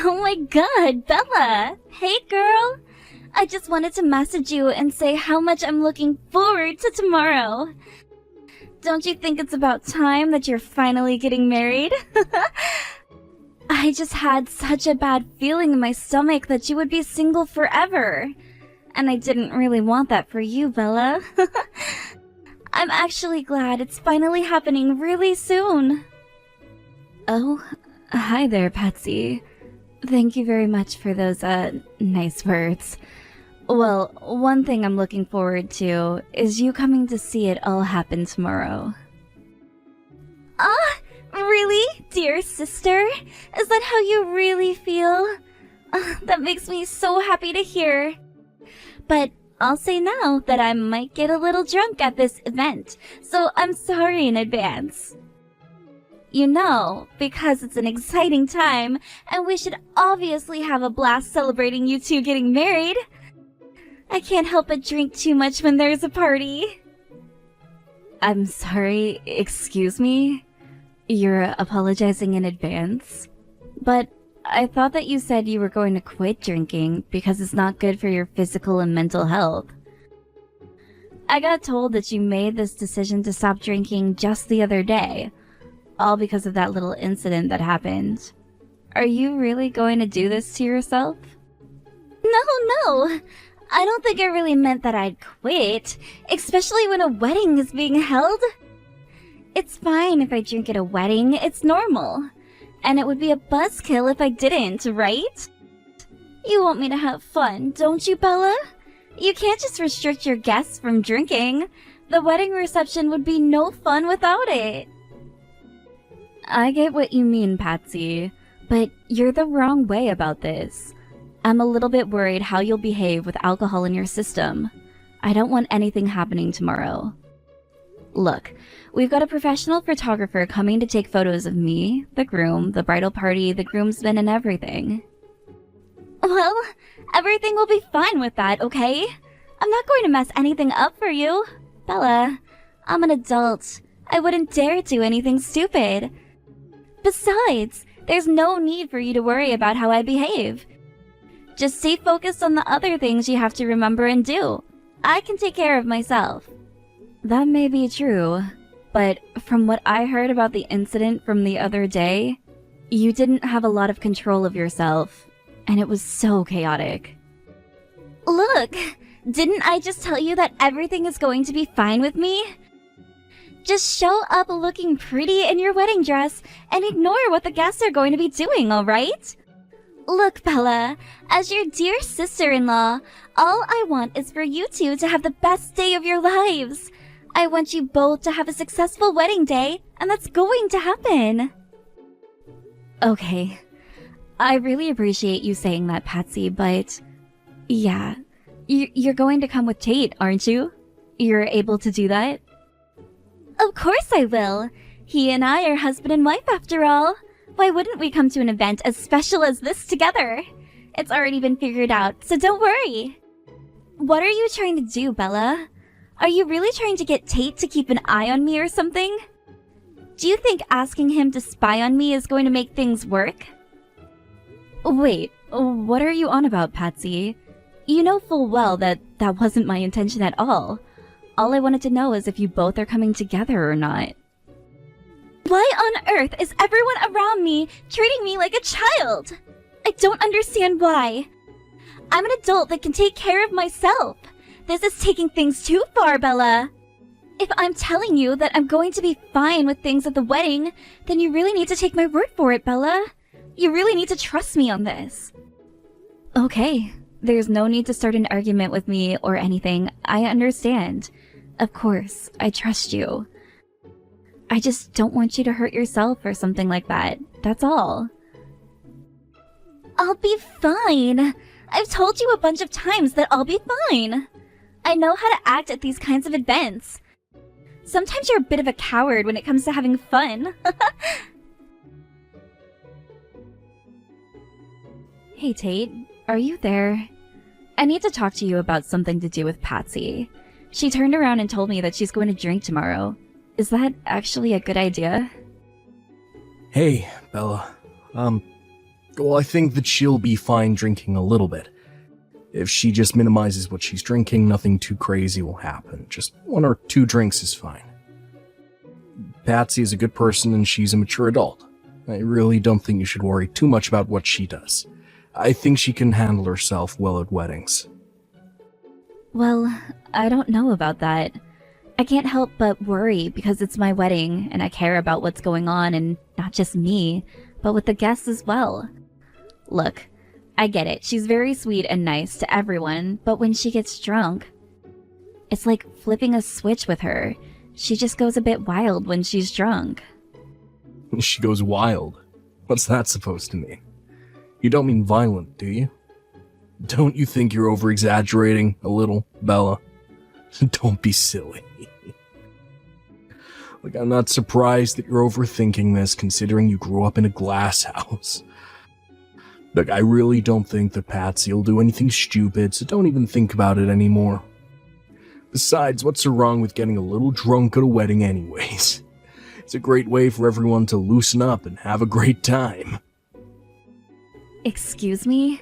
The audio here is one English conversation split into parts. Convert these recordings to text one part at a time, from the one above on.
Oh my god, Bella! Hey girl! I just wanted to message you and say how much I'm looking forward to tomorrow. Don't you think it's about time that you're finally getting married? I just had such a bad feeling in my stomach that you would be single forever. And I didn't really want that for you, Bella. I'm actually glad it's finally happening really soon. Oh, hi there, Patsy. Thank you very much for those, nice words. Well, one thing I'm looking forward to is you coming to see it all happen tomorrow. Ah, really? Dear sister? Is that how you really feel? That makes me so happy to hear. But I'll say now that I might get a little drunk at this event, so I'm sorry in advance. You know, because it's an exciting time, and we should obviously have a blast celebrating you two getting married. I can't help but drink too much when there's a party. I'm sorry, excuse me? You're apologizing in advance? But I thought that you said you were going to quit drinking because it's not good for your physical and mental health. I got told that you made this decision to stop drinking just the other day, all because of that little incident that happened. Are you really going to do this to yourself? No. I don't think I really meant that I'd quit, especially when a wedding is being held. It's fine if I drink at a wedding, it's normal. And it would be a buzzkill if I didn't, right? You want me to have fun, don't you, Bella? You can't just restrict your guests from drinking. The wedding reception would be no fun without it. I get what you mean, Patsy, but you're the wrong way about this. I'm a little bit worried how you'll behave with alcohol in your system. I don't want anything happening tomorrow. Look, we've got a professional photographer coming to take photos of me, the groom, the bridal party, the groomsmen, and everything. Well, everything will be fine with that, okay? I'm not going to mess anything up for you. Bella, I'm an adult. I wouldn't dare do anything stupid. Besides, there's no need for you to worry about how I behave. Just stay focused on the other things you have to remember and do. I can take care of myself. That may be true, but from what I heard about the incident from the other day, you didn't have a lot of control of yourself, and it was so chaotic. Look, didn't I just tell you that everything is going to be fine with me? Just show up looking pretty in your wedding dress and ignore what the guests are going to be doing, alright? Look, Bella, as your dear sister-in-law, all I want is for you two to have the best day of your lives. I want you both to have a successful wedding day, and that's going to happen. Okay, I really appreciate you saying that, Patsy, but yeah, you're going to come with Tate, aren't you? You're able to do that? Of course I will. He and I are husband and wife after all. Why wouldn't we come to an event as special as this together? It's already been figured out, so don't worry. What are you trying to do, Bella? Are you really trying to get Tate to keep an eye on me or something? Do you think asking him to spy on me is going to make things work? Wait, what are you on about, Patsy? You know full well that that wasn't my intention at all. All I wanted to know is if you both are coming together or not. Why on earth is everyone around me treating me like a child? I don't understand why. I'm an adult that can take care of myself. This is taking things too far, Bella. If I'm telling you that I'm going to be fine with things at the wedding, then you really need to take my word for it, Bella. You really need to trust me on this. Okay, there's no need to start an argument with me or anything. I understand. Of course, I trust you. I just don't want you to hurt yourself or something like that. That's all. I'll be fine. I've told you a bunch of times that I'll be fine. I know how to act at these kinds of events. Sometimes you're a bit of a coward when it comes to having fun. Hey Tate, are you there? I need to talk to you about something to do with Patsy. She turned around and told me that she's going to drink tomorrow. Is that actually a good idea? Hey, Bella. Well, I think that she'll be fine drinking a little bit. If she just minimizes what she's drinking, nothing too crazy will happen. Just 1 or 2 drinks is fine. Patsy is a good person and she's a mature adult. I really don't think you should worry too much about what she does. I think she can handle herself well at weddings. Well, I don't know about that. I can't help but worry because it's my wedding and I care about what's going on, and not just me, but with the guests as well. Look, I get it. She's very sweet and nice to everyone, but when she gets drunk, it's like flipping a switch with her. She just goes a bit wild when she's drunk. She goes wild? What's that supposed to mean? You don't mean violent, do you? Don't you think you're over-exaggerating a little, Bella? Don't be silly. Like, I'm not surprised that you're overthinking this, considering you grew up in a glass house. Look, I really don't think that Patsy will do anything stupid, so don't even think about it anymore. Besides, what's so wrong with getting a little drunk at a wedding anyways? It's a great way for everyone to loosen up and have a great time. Excuse me?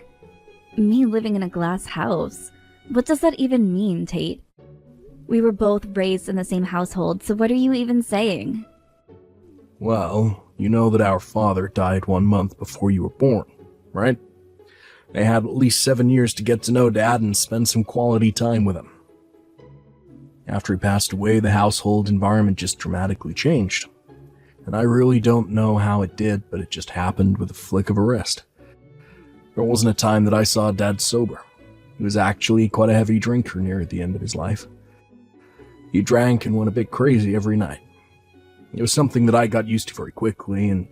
Me living in a glass house? What does that even mean, Tate? We were both raised in the same household, so what are you even saying? Well, you know that our father died 1 month before you were born, right? I had at least 7 years to get to know Dad and spend some quality time with him. After he passed away, the household environment just dramatically changed. And I really don't know how it did, but it just happened with a flick of a wrist. There wasn't a time that I saw Dad sober. He was actually quite a heavy drinker near the end of his life. He drank and went a bit crazy every night. It was something that I got used to very quickly, and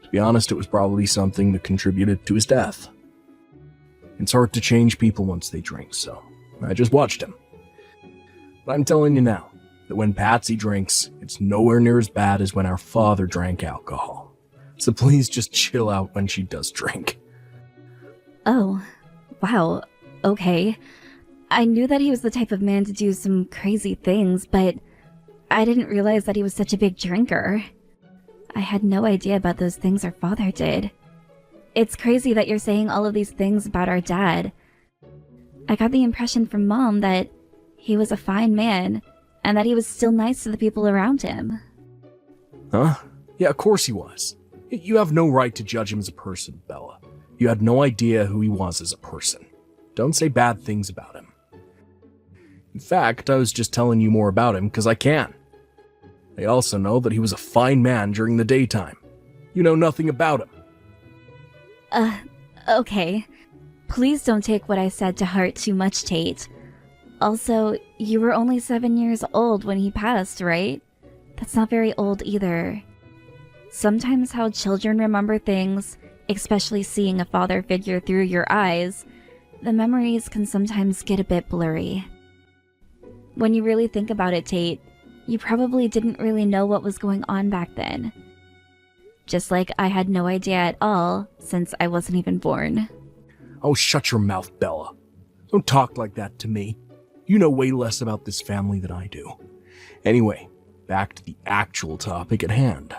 to be honest, it was probably something that contributed to his death. It's hard to change people once they drink, so I just watched him. But I'm telling you now, that when Patsy drinks, it's nowhere near as bad as when our father drank alcohol. So please just chill out when she does drink. Oh, wow, okay. I knew that he was the type of man to do some crazy things, but I didn't realize that he was such a big drinker. I had no idea about those things our father did. It's crazy that you're saying all of these things about our dad. I got the impression from Mom that he was a fine man, and that he was still nice to the people around him. Huh? Yeah, of course he was. You have no right to judge him as a person, Bella. You had no idea who he was as a person. Don't say bad things about him. In fact, I was just telling you more about him because I can. I also know that he was a fine man during the daytime. You know nothing about him. Okay. Please don't take what I said to heart too much, Tate. Also, you were only 7 years old when he passed, right? That's not very old either. Sometimes how children remember things, especially seeing a father figure through your eyes, the memories can sometimes get a bit blurry. When you really think about it, Tate, you probably didn't really know what was going on back then. Just like I had no idea at all, since I wasn't even born. Oh, shut your mouth, Bella. Don't talk like that to me. You know way less about this family than I do. Anyway, back to the actual topic at hand.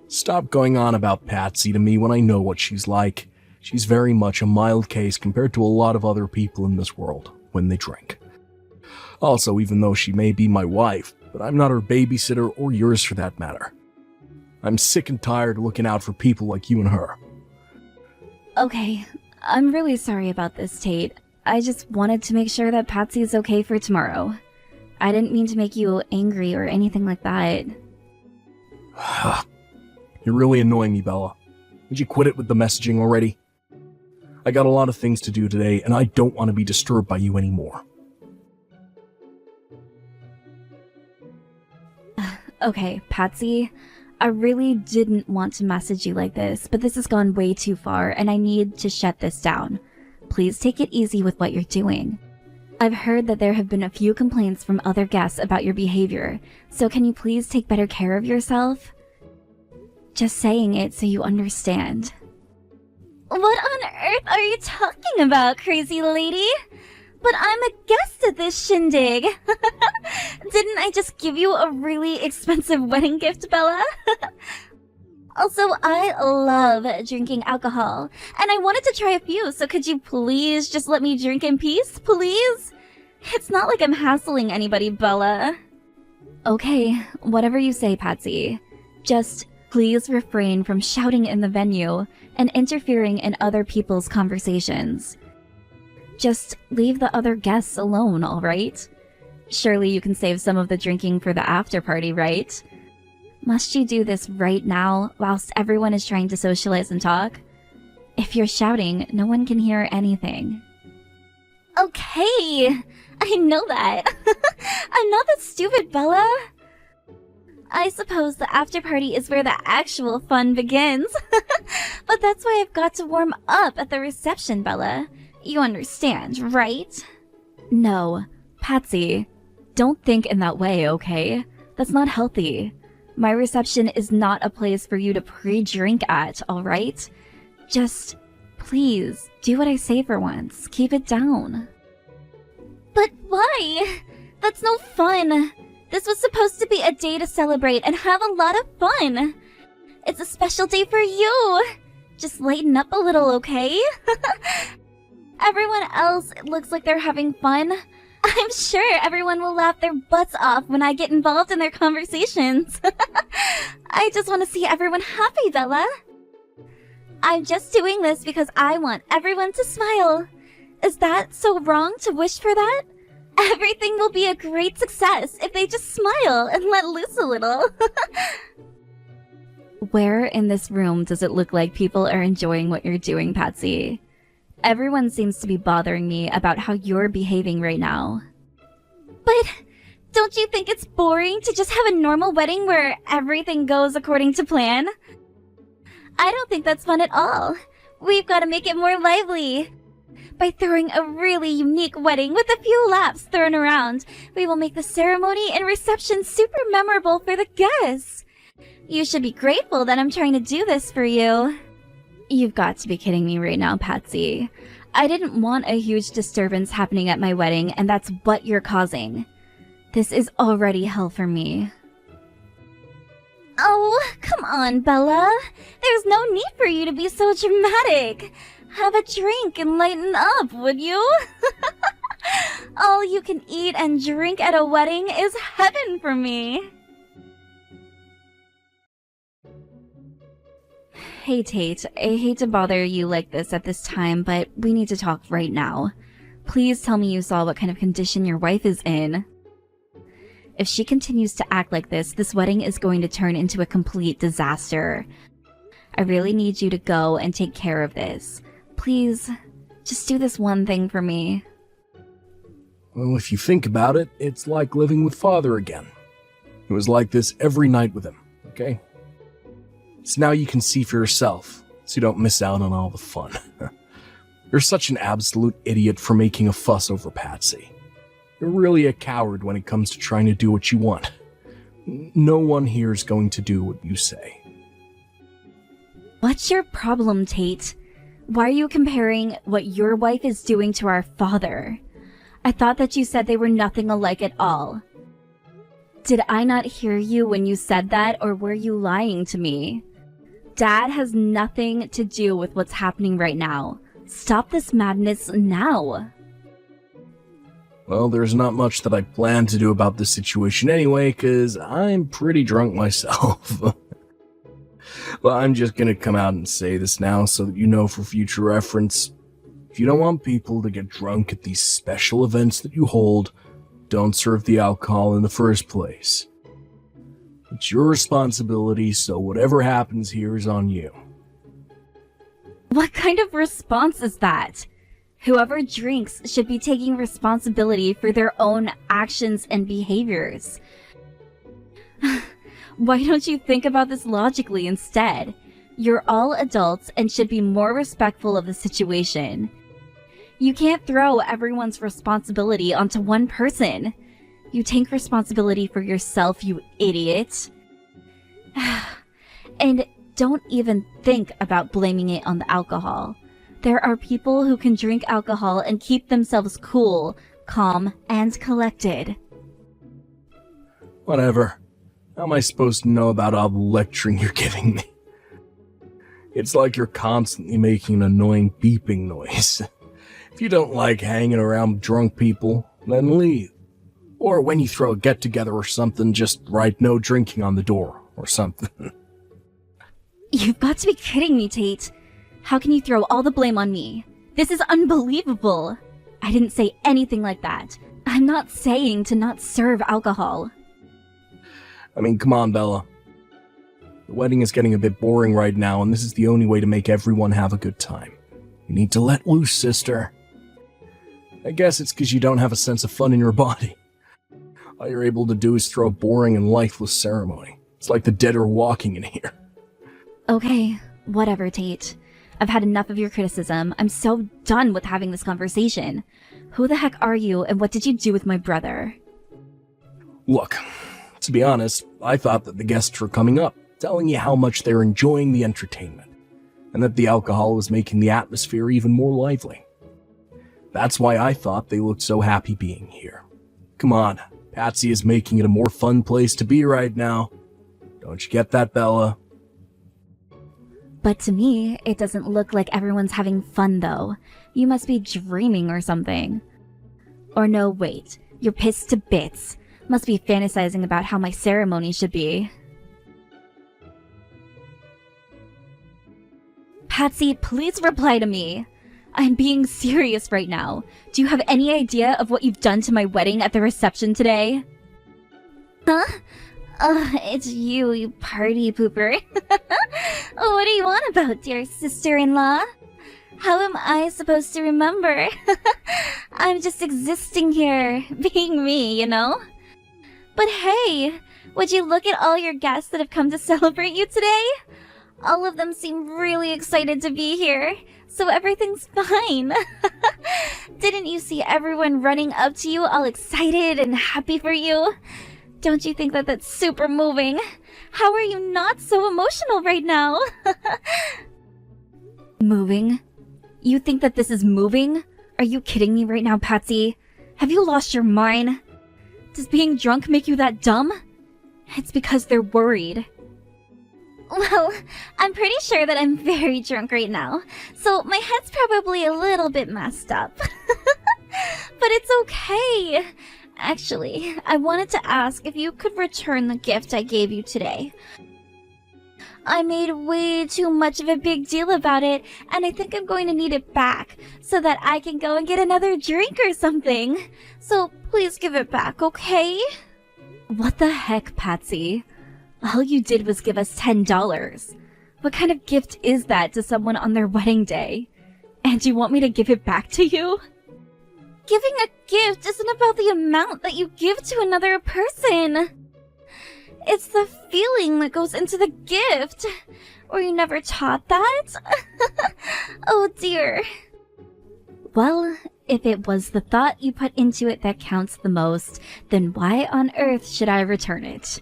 Stop going on about Patsy to me when I know what she's like. She's very much a mild case compared to a lot of other people in this world when they drink. Also, even though she may be my wife, but I'm not her babysitter or yours for that matter. I'm sick and tired of looking out for people like you and her. Okay, I'm really sorry about this, Tate. I just wanted to make sure that Patsy's okay for tomorrow. I didn't mean to make you angry or anything like that. You're really annoying me, Bella. Would you quit it with the messaging already? I got a lot of things to do today, and I don't want to be disturbed by you anymore. Okay, Patsy, I really didn't want to message you like this, but this has gone way too far, and I need to shut this down. Please take it easy with what you're doing. I've heard that there have been a few complaints from other guests about your behavior, so can you please take better care of yourself? Just saying it so you understand. What on earth are you talking about, crazy lady? But I'm a guest at this shindig. Didn't I just give you a really expensive wedding gift, Bella? Also, I love drinking alcohol, and I wanted to try a few, so could you please just let me drink in peace, please? It's not like I'm hassling anybody, Bella. Okay, whatever you say, Patsy. Just please refrain from shouting in the venue and interfering in other people's conversations. Just leave the other guests alone, alright? Surely you can save some of the drinking for the after party, right? Must you do this right now whilst everyone is trying to socialize and talk? If you're shouting, no one can hear anything. Okay, I know that. I'm not that stupid, Bella. I suppose the after party is where the actual fun begins. But that's why I've got to warm up at the reception, Bella. You understand, right? No, Patsy, don't think in that way, okay? That's not healthy. My reception is not a place for you to pre-drink at, alright? Just, please, do what I say for once. Keep it down. But why? That's no fun. This was supposed to be a day to celebrate and have a lot of fun. It's a special day for you. Just lighten up a little, okay? Everyone else looks like they're having fun. I'm sure everyone will laugh their butts off when I get involved in their conversations. I just want to see everyone happy, Bella. I'm just doing this because I want everyone to smile. Is that so wrong to wish for that? Everything will be a great success if they just smile and let loose a little. Where in this room does it look like people are enjoying what you're doing, Patsy? Everyone seems to be bothering me about how you're behaving right now. But don't you think it's boring to just have a normal wedding where everything goes according to plan? I don't think that's fun at all. We've got to make it more lively. By throwing a really unique wedding with a few laughs thrown around, we will make the ceremony and reception super memorable for the guests. You should be grateful that I'm trying to do this for you. You've got to be kidding me right now, Patsy. I didn't want a huge disturbance happening at my wedding, and that's what you're causing. This is already hell for me. Oh, come on, Bella. There's no need for you to be so dramatic. Have a drink and lighten up, would you? All you can eat and drink at a wedding is heaven for me. Hey Tate, I hate to bother you like this at this time, but we need to talk right now. Please tell me you saw what kind of condition your wife is in. If she continues to act like this wedding is going to turn into a complete disaster. I really need you to go and take care of this. Please, just do this one thing for me. Well, if you think about it, it's like living with Father again. It was like this every night with him, okay? So now you can see for yourself, so you don't miss out on all the fun. You're such an absolute idiot for making a fuss over Patsy. You're really a coward when it comes to trying to do what you want. No one here is going to do what you say. What's your problem, Tate? Why are you comparing what your wife is doing to our father? I thought that you said they were nothing alike at all. Did I not hear you when you said that, or were you lying to me? Dad has nothing to do with what's happening right now. Stop this madness now. Well, there's not much that I plan to do about this situation anyway, because I'm pretty drunk myself. But I'm just gonna come out and say this now so that you know for future reference. If you don't want people to get drunk at these special events that you hold, don't serve the alcohol in the first place. It's your responsibility, so whatever happens here is on you. What kind of response is that? Whoever drinks should be taking responsibility for their own actions and behaviors. Why don't you think about this logically instead? You're all adults and should be more respectful of the situation. You can't throw everyone's responsibility onto one person. You take responsibility for yourself, you idiot. And don't even think about blaming it on the alcohol. There are people who can drink alcohol and keep themselves cool, calm, and collected. Whatever. How am I supposed to know about all the lecturing you're giving me? It's like you're constantly making an annoying beeping noise. If you don't like hanging around drunk people, then leave. Or when you throw a get-together or something, just write no drinking on the door or something. You've got to be kidding me, Tate. How can you throw all the blame on me? This is unbelievable. I didn't say anything like that. I'm not saying to not serve alcohol. I mean, come on, Bella. The wedding is getting a bit boring right now, and this is the only way to make everyone have a good time. You need to let loose, sister. I guess it's because you don't have a sense of fun in your body. All you're able to do is throw a boring and lifeless ceremony. It's like the dead are walking in here. Okay, whatever, Tate. I've had enough of your criticism. I'm so done with having this conversation. Who the heck are you, and what did you do with my brother? Look, to be honest, I thought that the guests were coming up, telling you how much they're enjoying the entertainment, and that the alcohol was making the atmosphere even more lively. That's why I thought they looked so happy being here. Come on, Patsy is making it a more fun place to be right now. Don't you get that, Bella? But to me, it doesn't look like everyone's having fun, though. You must be dreaming or something. Or no, wait. You're pissed to bits. Must be fantasizing about how my ceremony should be. Patsy, please reply to me. I'm being serious right now. Do you have any idea of what you've done to my wedding at the reception today? Huh? It's you, you party pooper. What do you want about, dear sister-in-law? How am I supposed to remember? I'm just existing here, being me, you know? But hey, would you look at all your guests that have come to celebrate you today? All of them seem really excited to be here, so everything's fine. Didn't you see everyone running up to you all excited and happy for you? Don't you think that that's super moving? How are you not so emotional right now? Moving? You think that this is moving? Are you kidding me right now, Patsy? Have you lost your mind? Does being drunk make you that dumb? It's because they're worried. Well, I'm pretty sure that I'm very drunk right now, so my head's probably a little bit messed up. But it's okay. Actually, I wanted to ask if you could return the gift I gave you today. I made way too much of a big deal about it, and I think I'm going to need it back so that I can go and get another drink or something. So please give it back, okay? What the heck, Patsy? All you did was give us $10. What kind of gift is that to someone on their wedding day? And you want me to give it back to you? Giving a gift isn't about the amount that you give to another person. It's the feeling that goes into the gift. Were you never taught that? Oh dear. Well, if it was the thought you put into it that counts the most, then why on earth should I return it?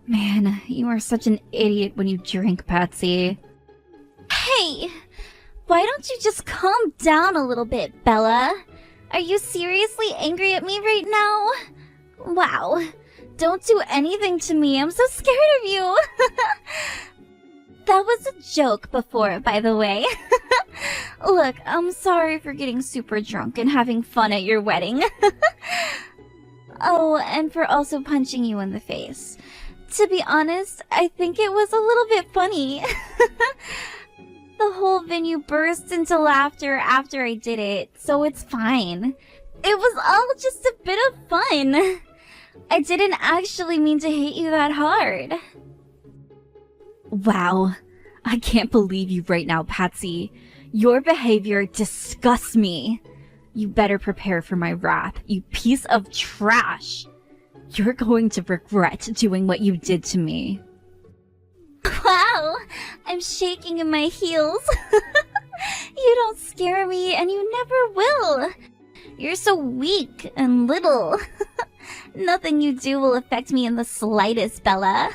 Man, you are such an idiot when you drink, Patsy. Hey! Why don't you just calm down a little bit, Bella? Are you seriously angry at me right now? Wow. Don't do anything to me. I'm so scared of you. That was a joke before, by the way. Look, I'm sorry for getting super drunk and having fun at your wedding. Oh, and for also punching you in the face. To be honest, I think it was a little bit funny. The whole venue burst into laughter after I did it, so it's fine. It was all just a bit of fun. I didn't actually mean to hit you that hard. Wow, I can't believe you right now, Patsy. Your behavior disgusts me. You better prepare for my wrath, you piece of trash. You're going to regret doing what you did to me. Wow, I'm shaking in my heels. You don't scare me, and you never will. You're so weak and little. Nothing you do will affect me in the slightest, Bella.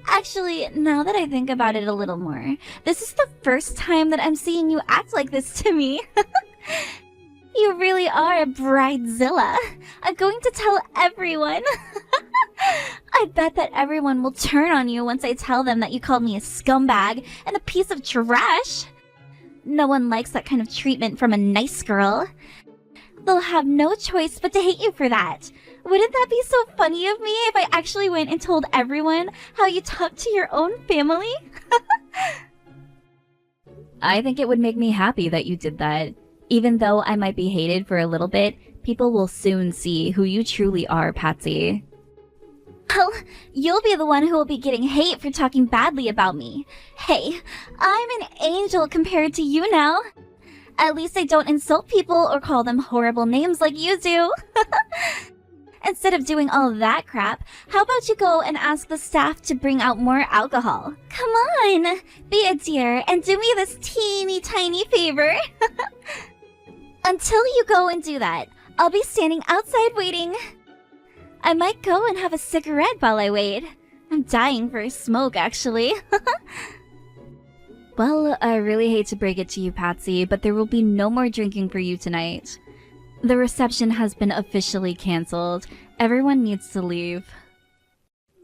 Actually, now that I think about it a little more, this is the first time that I'm seeing you act like this to me. You really are a bridezilla. I'm going to tell everyone. I bet that everyone will turn on you once I tell them that you called me a scumbag and a piece of trash. No one likes that kind of treatment from a nice girl. They'll have no choice but to hate you for that. Wouldn't that be so funny of me if I actually went and told everyone how you talk to your own family? I think it would make me happy that you did that. Even though I might be hated for a little bit, people will soon see who you truly are, Patsy. Well, you'll be the one who will be getting hate for talking badly about me. Hey, I'm an angel compared to you now. At least I don't insult people or call them horrible names like you do. Instead of doing all that crap, how about you go and ask the staff to bring out more alcohol? Come on, be a dear and do me this teeny tiny favor. Until you go and do that, I'll be standing outside waiting. I might go and have a cigarette while I wait. I'm dying for a smoke, actually. Well, I really hate to break it to you, Patsy, but there will be no more drinking for you tonight. The reception has been officially canceled. Everyone needs to leave.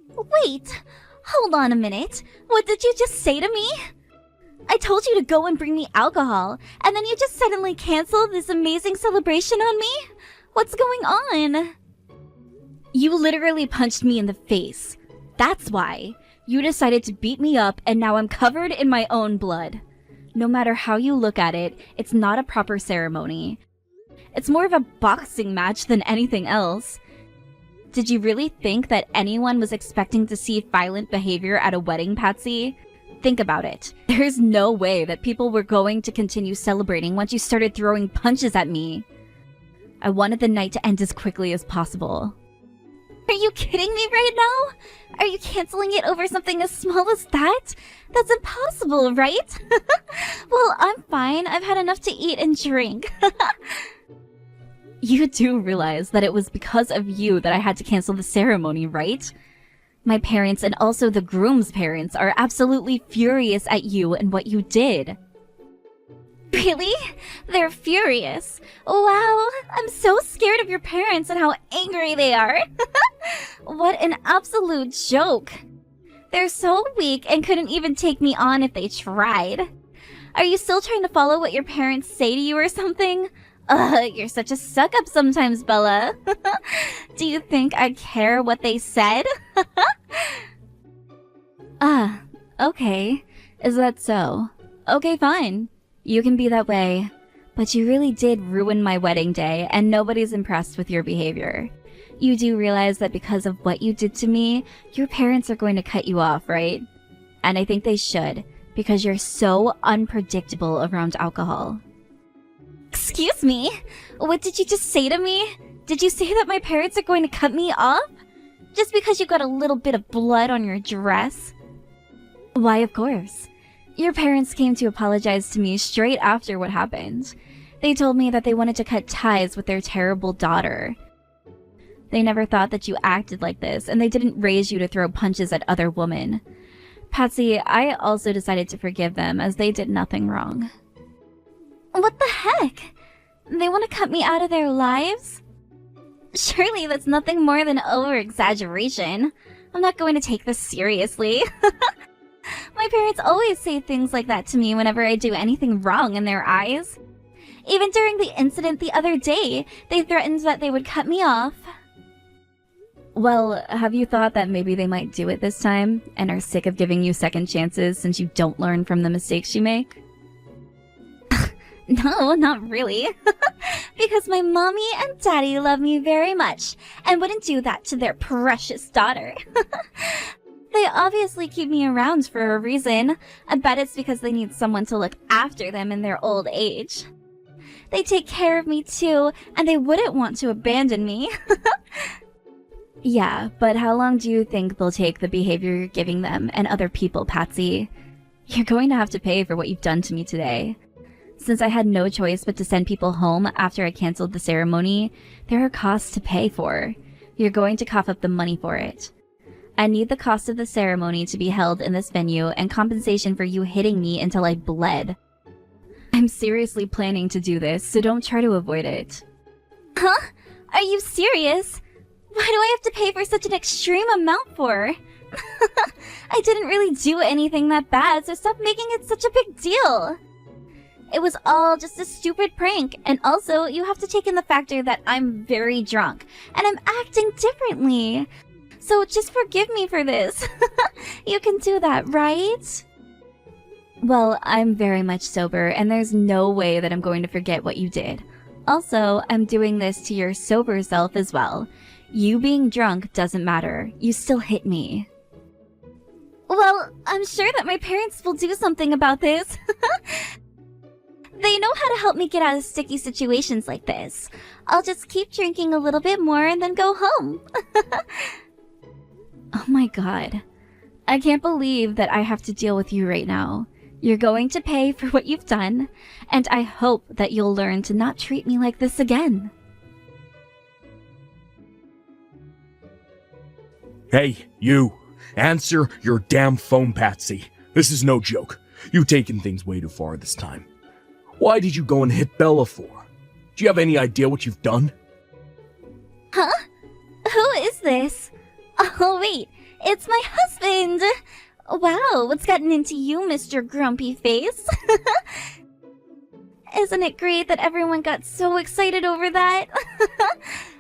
Wait, hold on a minute. What did you just say to me? I told you to go and bring me alcohol, and then you just suddenly canceled this amazing celebration on me? What's going on? You literally punched me in the face. That's why. You decided to beat me up, and now I'm covered in my own blood. No matter how you look at it, it's not a proper ceremony. It's more of a boxing match than anything else. Did you really think that anyone was expecting to see violent behavior at a wedding, Patsy? Think about it. There's no way that people were going to continue celebrating once you started throwing punches at me. I wanted the night to end as quickly as possible. Are you kidding me right now? Are you canceling it over something as small as that? That's impossible, right? Well, I'm fine. I've had enough to eat and drink. You do realize that it was because of you that I had to cancel the ceremony, right? My parents and also the groom's parents are absolutely furious at you and what you did. Really? They're furious. Wow, I'm so scared of your parents and how angry they are. What an absolute joke. They're so weak and couldn't even take me on if they tried. Are you still trying to follow what your parents say to you or something? You're such a suck-up sometimes, Bella. Do you think I care what they said? Okay. Is that so? Okay, fine. You can be that way. But you really did ruin my wedding day, and nobody's impressed with your behavior. You do realize that because of what you did to me, your parents are going to cut you off, right? And I think they should, because you're so unpredictable around alcohol. Excuse me? What did you just say to me? Did you say that my parents are going to cut me off? Just because you got a little bit of blood on your dress? Why, of course. Your parents came to apologize to me straight after what happened. They told me that they wanted to cut ties with their terrible daughter. They never thought that you acted like this, and they didn't raise you to throw punches at other women. Patsy, I also decided to forgive them, as they did nothing wrong. What the heck? They want to cut me out of their lives? Surely that's nothing more than over-exaggeration. I'm not going to take this seriously. My parents always say things like that to me whenever I do anything wrong in their eyes. Even during the incident the other day, they threatened that they would cut me off. Well, have you thought that maybe they might do it this time, and are sick of giving you second chances since you don't learn from the mistakes you make? No, not really. Because my mommy and daddy love me very much, and wouldn't do that to their precious daughter. They obviously keep me around for a reason. I bet it's because they need someone to look after them in their old age. They take care of me too, and they wouldn't want to abandon me. Yeah, but how long do you think they'll take the behavior you're giving them and other people, Patsy? You're going to have to pay for what you've done to me today. Since I had no choice but to send people home after I canceled the ceremony, there are costs to pay for. You're going to cough up the money for it. I need the cost of the ceremony to be held in this venue and compensation for you hitting me until I bled. I'm seriously planning to do this, so don't try to avoid it. Huh? Are you serious? Why do I have to pay for such an extreme amount for? I didn't really do anything that bad, so stop making it such a big deal. It was all just a stupid prank, and also you have to take in the factor that I'm very drunk, and I'm acting differently. So just forgive me for this. You can do that, right? Well, I'm very much sober, and there's no way that I'm going to forget what you did. Also, I'm doing this to your sober self as well. You being drunk doesn't matter. You still hit me. Well, I'm sure that my parents will do something about this. They know how to help me get out of sticky situations like this. I'll just keep drinking a little bit more and then go home. Oh my god. I can't believe that I have to deal with you right now. You're going to pay for what you've done, and I hope that you'll learn to not treat me like this again. Hey, you! Answer your damn phone, Patsy. This is no joke. You've taken things way too far this time. Why did you go and hit Bella for? Do you have any idea what you've done? Huh? Who is this? Oh wait, it's my husband! Wow, what's gotten into you, Mr. Grumpy Face? Isn't it great that everyone got so excited over that?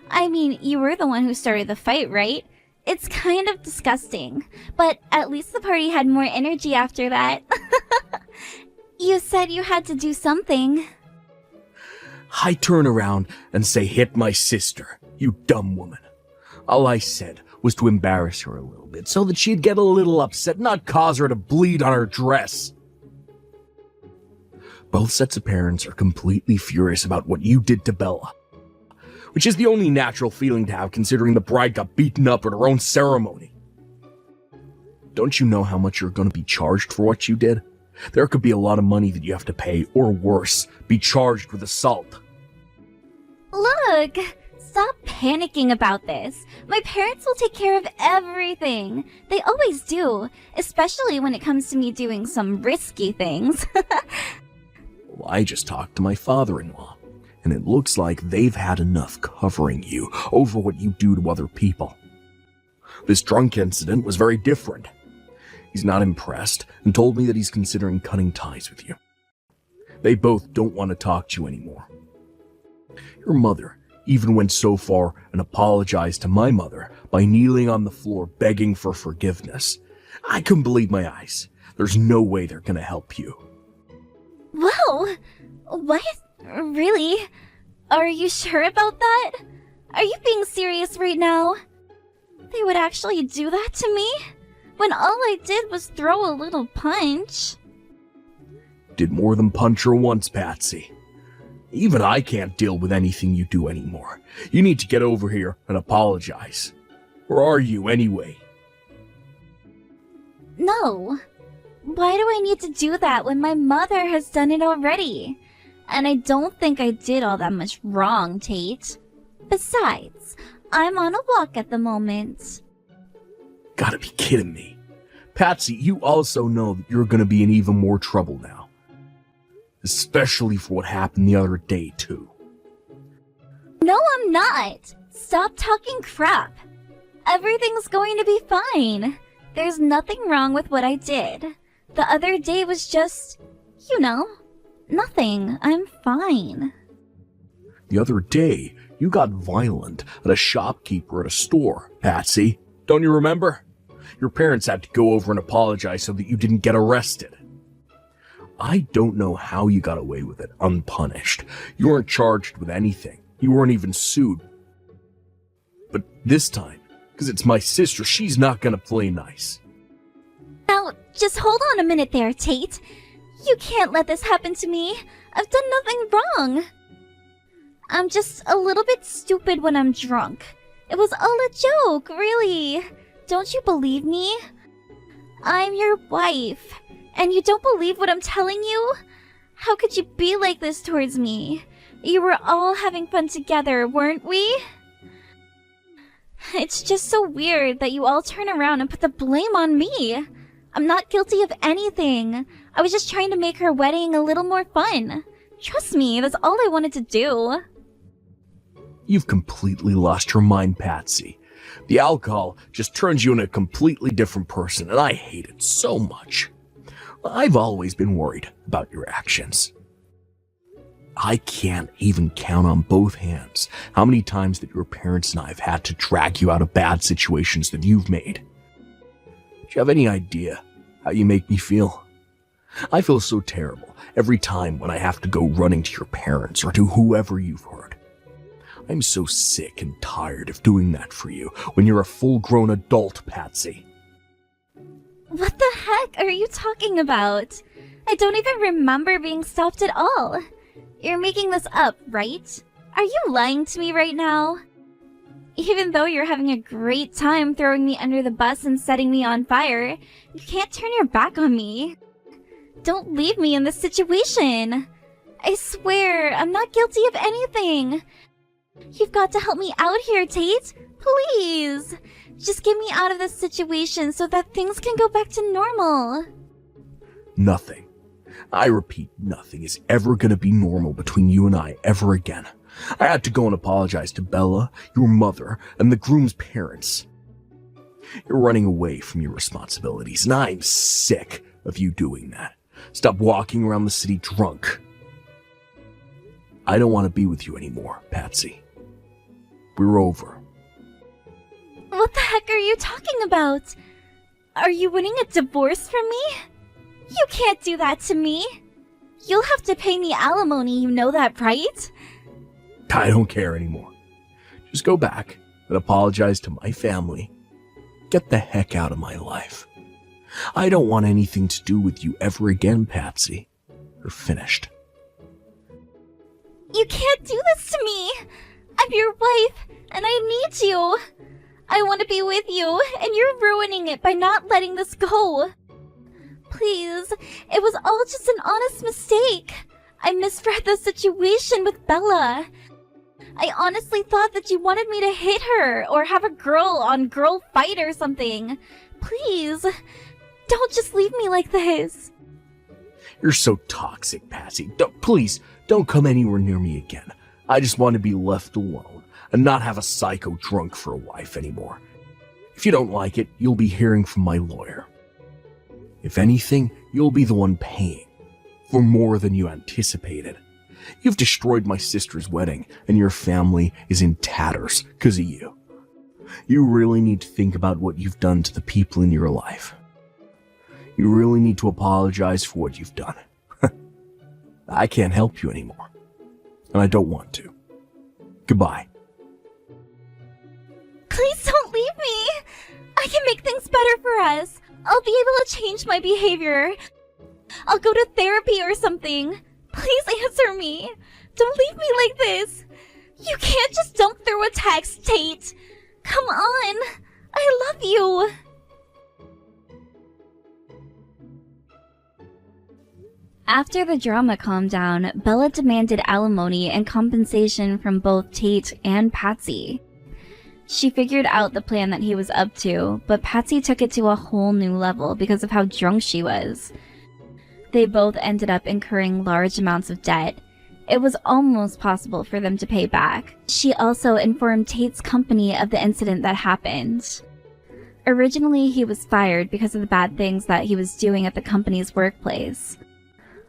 I mean, you were the one who started the fight, right? It's kind of disgusting, but at least the party had more energy after that. You said you had to do something. I turn around and say, hit my sister, you dumb woman. All I said was to embarrass her a little bit so that she'd get a little upset, not cause her to bleed on her dress. Both sets of parents are completely furious about what you did to Bella, which is the only natural feeling to have considering the bride got beaten up at her own ceremony. Don't you know how much you're going to be charged for what you did? There could be a lot of money that you have to pay, or worse, be charged with assault. Look! Stop panicking about this. My parents will take care of everything. They always do, especially when it comes to me doing some risky things. Well, I just talked to my father-in-law, and it looks like they've had enough covering you over what you do to other people. This drunk incident was very different. He's not impressed and told me that he's considering cutting ties with you. They both don't want to talk to you anymore. Your mother even went so far and apologized to my mother by kneeling on the floor begging for forgiveness. I couldn't believe my eyes. There's no way they're gonna help you. Whoa! What? Really? Are you sure about that? Are you being serious right now? They would actually do that to me? When all I did was throw a little punch. Did more than punch her once, Patsy. Even I can't deal with anything you do anymore. You need to get over here and apologize. Where are you, anyway? No. Why do I need to do that when my mother has done it already? And I don't think I did all that much wrong, Tate. Besides, I'm on a walk at the moment. Gotta be kidding me. Patsy, you also know that you're gonna be in even more trouble now. Especially for what happened the other day, too. No, I'm not! Stop talking crap. Everything's going to be fine. There's nothing wrong with what I did. The other day was just, nothing. I'm fine. The other day, you got violent at a shopkeeper at a store, Patsy. Don't you remember? Your parents had to go over and apologize so that you didn't get arrested. I don't know how you got away with it unpunished. You weren't charged with anything. You weren't even sued. But this time, because it's my sister, she's not gonna play nice. Now, just hold on a minute there, Tate. You can't let this happen to me. I've done nothing wrong. I'm just a little bit stupid when I'm drunk. It was all a joke, really. Don't you believe me? I'm your wife, and you don't believe what I'm telling you? How could you be like this towards me? You were all having fun together, weren't we? It's just so weird that you all turn around and put the blame on me. I'm not guilty of anything. I was just trying to make her wedding a little more fun. Trust me, that's all I wanted to do. You've completely lost your mind, Patsy. The alcohol just turns you into a completely different person, and I hate it so much. I've always been worried about your actions. I can't even count on both hands how many times that your parents and I have had to drag you out of bad situations that you've made. Do you have any idea how you make me feel? I feel so terrible every time when I have to go running to your parents or to whoever you've hurt. I'm so sick and tired of doing that for you when you're a full-grown adult, Patsy. What the heck are you talking about? I don't even remember being stopped at all. You're making this up, right? Are you lying to me right now? Even though you're having a great time throwing me under the bus and setting me on fire, you can't turn your back on me. Don't leave me in this situation. I swear, I'm not guilty of anything. You've got to help me out here, Tate. Please. Just get me out of this situation so that things can go back to normal. Nothing. I repeat, nothing is ever going to be normal between you and I ever again. I had to go and apologize to Bella, your mother, and the groom's parents. You're running away from your responsibilities, and I'm sick of you doing that. Stop walking around the city drunk. I don't want to be with you anymore, Patsy. We're over. What the heck are you talking about? Are you winning a divorce from me? You can't do that to me. You'll have to pay me alimony, you know that, right? I don't care anymore. Just go back and apologize to my family. Get the heck out of my life. I don't want anything to do with you ever again, Patsy. You're finished. You can't do this to me. I'm your wife, and I need you. I want to be with you, and you're ruining it by not letting this go. Please, it was all just an honest mistake. I misread the situation with Bella. I honestly thought that you wanted me to hit her or have a girl-on-girl fight or something. Please, don't just leave me like this. You're so toxic, Patsy. Please, don't come anywhere near me again. I just want to be left alone and not have a psycho drunk for a wife anymore. If you don't like it, you'll be hearing from my lawyer. If anything, you'll be the one paying for more than you anticipated. You've destroyed my sister's wedding, and your family is in tatters because of you. You really need to think about what you've done to the people in your life. You really need to apologize for what you've done. I can't help you anymore, and I don't want to. Goodbye. Please don't leave me. I can make things better for us. I'll be able to change my behavior. I'll go to therapy or something. Please answer me. Don't leave me like this. You can't just don't throw a text, Tate. Come on. I love you. After the drama calmed down, Bella demanded alimony and compensation from both Tate and Patsy. She figured out the plan that he was up to, but Patsy took it to a whole new level because of how drunk she was. They both ended up incurring large amounts of debt. It was almost possible for them to pay back. She also informed Tate's company of the incident that happened. Originally, he was fired because of the bad things that he was doing at the company's workplace.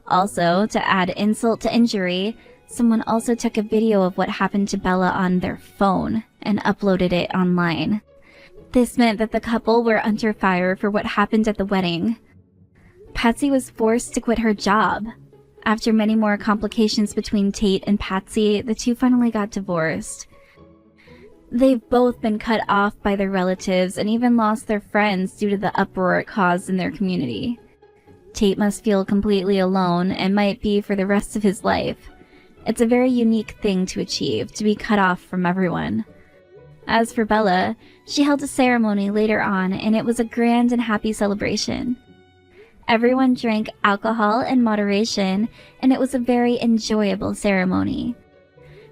Also, to add insult to injury, someone also took a video of what happened to Bella on their phone and uploaded it online. This meant that the couple were under fire for what happened at the wedding. Patsy was forced to quit her job. After many more complications between Tate and Patsy, the two finally got divorced. They've both been cut off by their relatives and even lost their friends due to the uproar it caused in their community. Tate must feel completely alone and might be for the rest of his life. It's a very unique thing to achieve, to be cut off from everyone. As for Bella, she held a ceremony later on, and it was a grand and happy celebration. Everyone drank alcohol in moderation, and it was a very enjoyable ceremony.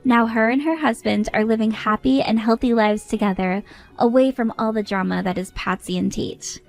Now her and her husband are living happy and healthy lives together, away from all the drama that is Patsy and Tate.